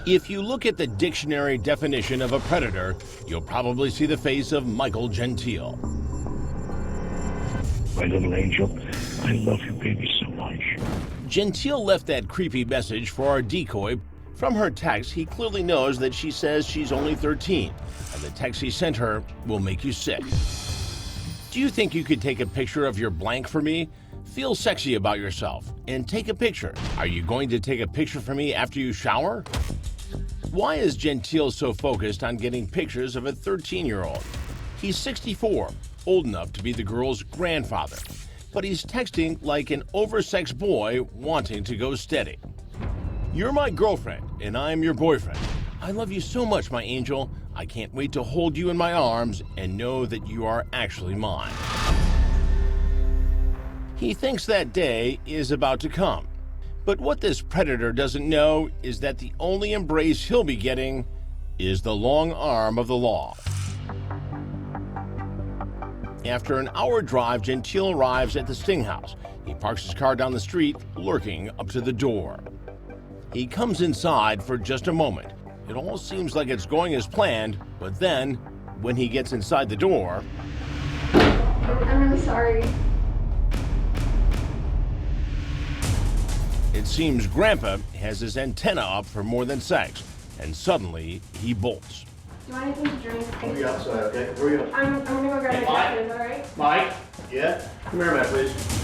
If you look at the dictionary definition of a predator, you'll probably see the face of Michael Gentile. My little angel, I love you, baby, so much. Gentile left that creepy message for our decoy. From her text, he clearly knows that she says she's only 13, and the text he sent her will make you sick. Do you think you could take a picture of your blank for me? Feel sexy about yourself and take a picture. Are you going to take a picture for me after you shower? Why is Gentile so focused on getting pictures of a 13-year-old? He's 64, old enough to be the girl's grandfather, but he's texting like an oversexed boy wanting to go steady. You're my girlfriend, and I'm your boyfriend. I love you so much, my angel. I can't wait to hold you in my arms and know that you are actually mine. He thinks that day is about to come. But what this predator doesn't know is that the only embrace he'll be getting is the long arm of the law. After an hour drive, Gentile arrives at the Sting house. He parks his car down the street, lurking up to the door. He comes inside for just a moment. It all seems like it's going as planned, but then, when he gets inside the door... I'm really sorry. It seems Grandpa has his antenna up for more than sex, and suddenly he bolts. Do you want anything to drink? I'll be outside, okay? Where are you going? I'm gonna go grab Hey, my Mike. jacket, is that alright? Mike? Yeah? Come here a minute, please.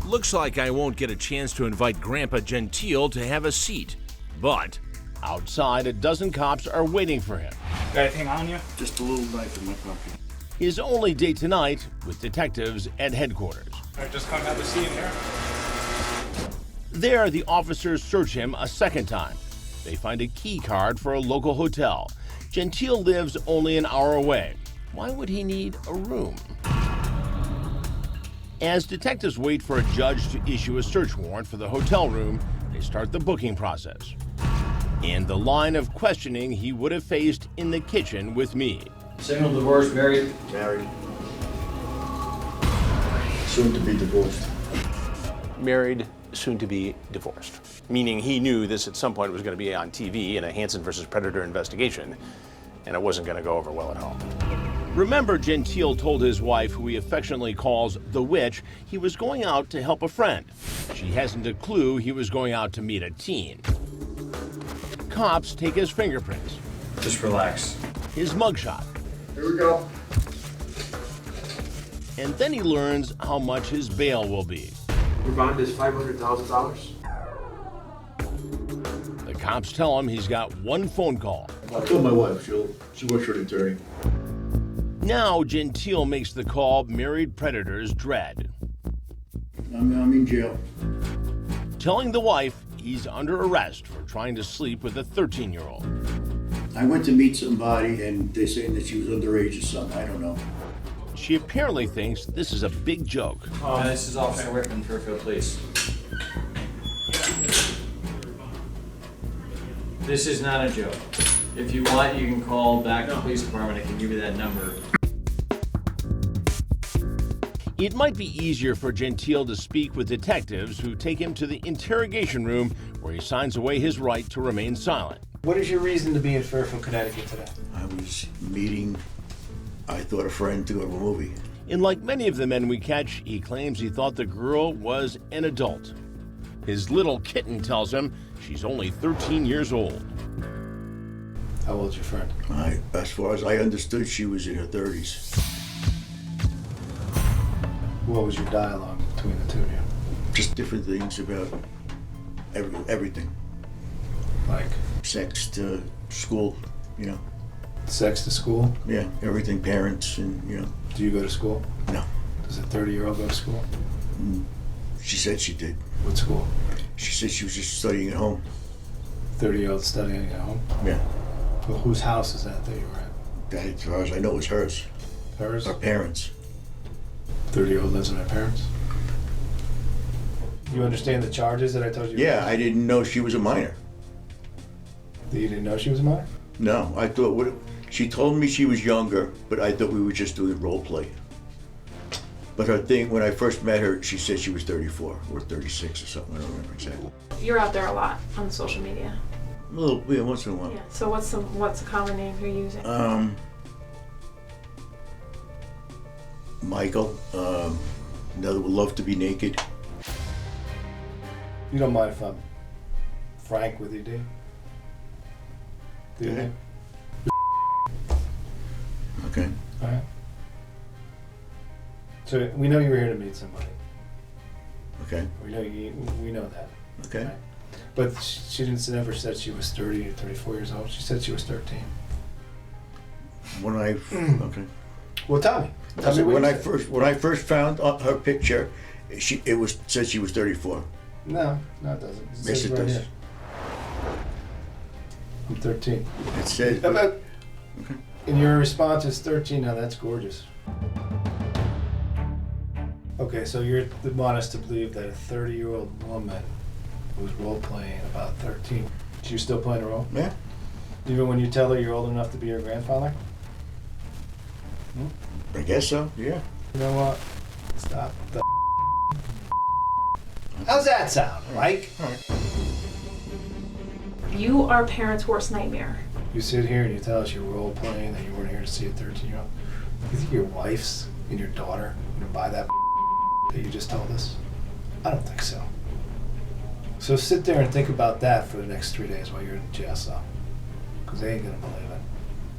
Looks like I won't get a chance to invite Grandpa Gentile to have a seat, but outside a dozen cops are waiting for him. Got anything on you? Just a little knife in my pocket. His only date tonight with detectives at headquarters. I just come have a seat in here. There, the officers search him a second time. They find a key card for a local hotel. Gentile lives only an hour away. Why would he need a room? As detectives wait for a judge to issue a search warrant for the hotel room, they start the booking process. And the line of questioning he would have faced in the kitchen with me. Single, divorced, married? Married. Soon to be divorced. Married, soon to be divorced. Meaning he knew this at some point was going to be on TV in a Hansen versus Predator investigation, and it wasn't going to go over well at home. Remember, Gentile told his wife, who he affectionately calls the witch, he was going out to help a friend. She hasn't a clue he was going out to meet a teen. Cops take his fingerprints, Just relax. his mugshot, Here we go. and then he learns how much his bail will be. Your bond is $500,000. The cops tell him he's got one phone call. I told my wife, she works for an attorney. Now Gentile makes the call married predators dread, I'm in jail. telling the wife he's under arrest for trying to sleep with a 13-year-old. I went to meet somebody and they're saying that she was underage or something. I don't know. She apparently thinks this is a big joke. This is Officer Whitman, Fairfield Police. This is not a joke. If you want, you can call back to the police department. I can give you that number. It might be easier for Gentile to speak with detectives who take him to the interrogation room where he signs away his right to remain silent. What is your reason to be in Fairfield, Connecticut today? I was meeting, I thought, a friend to go to a movie. And like many of the men we catch, he claims he thought the girl was an adult. His little kitten tells him she's only 13 years old. How old's your friend? As far as I understood, she was in her 30s. What was your dialogue between the two of you? Just different things about everything. Like Sex to school, you know. sex to school? Yeah, everything, parents, and, you know. Do you go to school? No. Does a 30-year-old go to school? She said she did. What school? She said she was just studying at home. 30-year-old studying at home? Yeah. Well, whose house is that you were at? That, as far as I know, it was hers. Hers? Her parents. 30-year-old lives with her parents? You understand the charges that I told you? Yeah, I didn't know she was a minor. You didn't know she was a minor? No, I thought, she told me she was younger, but I thought we were just doing role play. But her thing, when I first met her, she said she was 34 or 36 or something. I don't remember exactly. You're out there a lot on social media. A little, yeah, once in a while. Yeah. So what's the common name you're using? Michael. Another would love to be naked. You don't mind if I'm frank with you, do you? Do you? Yeah. Okay. All right. So we know you were here to meet somebody. Okay. We know that. Okay. Right? But she never said she was 30 or 34 years old. She said she was 13. When I okay. Well, tell me. Tell me what when you I said. first found her picture, it said she was 34. No, it doesn't. It Yes, says it right does. here. I'm 13. It says. Okay. And your response is 13. Now that's gorgeous. Okay, so you want us to believe that a 30-year-old woman was role-playing about 13. She was still playing a role? Yeah. Even when you tell her you're old enough to be her grandfather? I guess so. Yeah. You know what? Stop the How's that sound, Mike? You are parents' worst nightmare. You sit here and you tell us you're role-playing, that you weren't here to see a 13-year-old. You think your wife's and your daughter gonna buy that you just told us? I don't think so. So sit there and think about that for the next 3 days while you're in the jail cell. Because they ain't gonna believe it.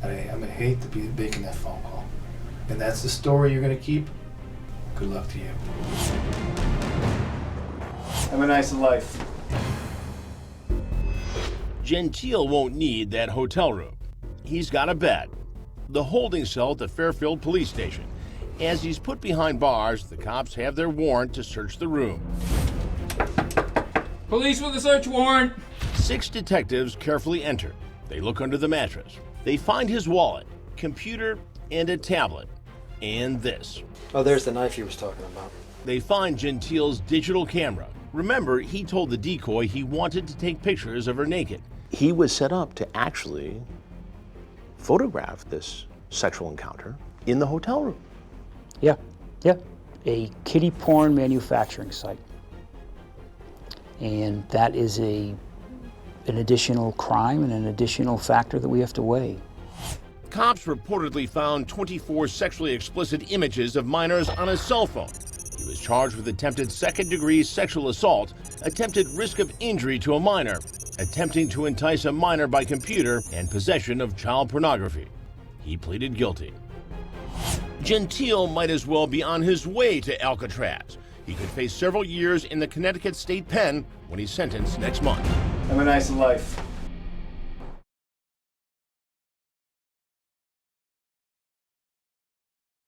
And I'm gonna hate to be making that phone call. And that's the story you're gonna keep? Good luck to you. Have a nice life. Gentile won't need that hotel room. He's got a bed, the holding cell at the Fairfield police station. As he's put behind bars, the cops have their warrant to search the room. Police with a search warrant. 6 detectives carefully enter. They look under the mattress. They find his wallet, computer, and a tablet. And this. Oh, there's the knife he was talking about. They find Gentile's digital camera. Remember, he told the decoy he wanted to take pictures of her naked. He was set up to actually photograph this sexual encounter in the hotel room. Yeah. A kiddie porn manufacturing site. And that is an additional crime and an additional factor that we have to weigh. Cops reportedly found 24 sexually explicit images of minors on his cell phone. He was charged with attempted second-degree sexual assault, attempted risk of injury to a minor, attempting to entice a minor by computer, and possession of child pornography. He pleaded guilty. Gentile might as well be on his way to Alcatraz. He could face several years in the Connecticut State Pen when he's sentenced next month. Have a nice life.